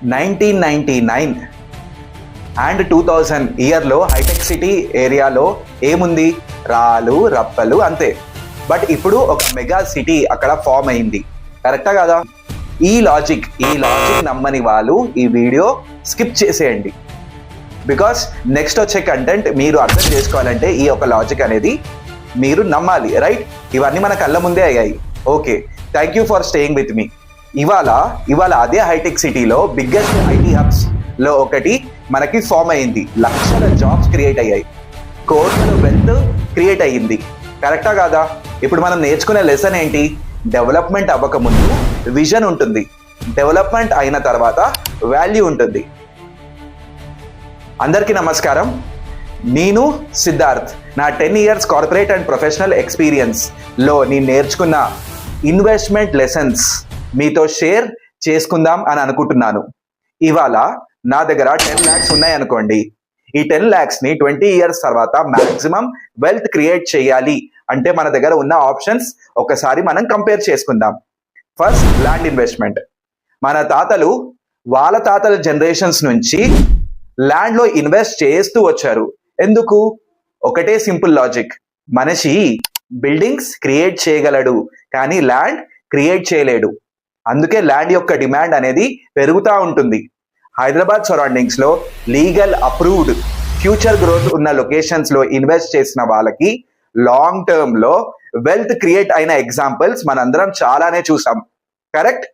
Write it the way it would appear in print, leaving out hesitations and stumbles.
1999 and 2000 ఇయర్లో hitech city ఏరియాలో ఏముంది? రాళ్ళు రప్పలు అంతే. బట్ ఇప్పుడు ఒక మెగా సిటీ అక్కడ ఫామ్ అయింది. కరెక్టా కదా? ఈ లాజిక్ నమ్మని వాళ్ళు ఈ వీడియో స్కిప్ చేసేయండి. బికాస్ నెక్స్ట్ వచ్చే కంటెంట్ మీరు అర్థం చేసుకోవాలంటే ఈ ఒక లాజిక్ అనేది మీరు నమ్మాలి, రైట్? ఇవన్నీ మన కళ్ళ ముందే అయ్యాయి. Okay, thank you for staying with me. ఇవాళ అదే హైటెక్ సిటీలో బిగ్గెస్ట్ ఐటీ హబ్స్ లో ఒకటి మనకి ఫామ్ అయింది. లక్షల జాబ్స్ క్రియేట్ అయ్యాయి, కోట్ల వెల్త్ క్రియేట్ అయ్యింది. కరెక్టా కాదా? ఇప్పుడు మనం నేర్చుకునే లెసన్ ఏంటి? డెవలప్మెంట్ అవ్వకముందు విజన్ ఉంటుంది, డెవలప్మెంట్ అయిన తర్వాత వాల్యూ ఉంటుంది. అందరికీ నమస్కారం. నేను సిద్ధార్థ్. నా 10 years కార్పొరేట్ అండ్ ప్రొఫెషనల్ ఎక్స్పీరియన్స్లో నేను నేర్చుకున్న ఇన్వెస్ట్మెంట్ లెసన్స్ మీతో షేర్ చేసుకుందాం అని అనుకుంటున్నాను. ఇవాళ నా దగ్గర 10 lakhs ఉన్నాయనుకోండి. ఈ 10 lakhsని 20 years తర్వాత మ్యాక్సిమం వెల్త్ క్రియేట్ చేయాలి అంటే మన దగ్గర ఉన్న ఆప్షన్స్ ఒకసారి మనం కంపేర్ చేసుకుందాం. First, land investment. మన తాతలు వాళ్ళ తాతల జనరేషన్స్ నుంచి ల్యాండ్లో ఇన్వెస్ట్ చేస్తూ వచ్చారు. ఎందుకు? ఒకటే సింపుల్ లాజిక్. మనిషి బిల్డింగ్స్ క్రియేట్ చేయగలడు కానీ ల్యాండ్ క్రియేట్ చేయలేడు. అందుకే ల్యాండ్ యొక్క డిమాండ్ అనేది పెరుగుతూ ఉంటుంది. హైదరాబాద్ సరౌండింగ్స్ లో లీగల్ అప్రూవ్డ్ ఫ్యూచర్ గ్రోత్ ఉన్న లొకేషన్స్ లో ఇన్వెస్ట్ చేసిన వాళ్ళకి లాంగ్ టర్మ్ లో వెల్త్ క్రియేట్ అయిన ఎగ్జాంపుల్స్ మనందరం చాలానే చూసాం. కరెక్ట్?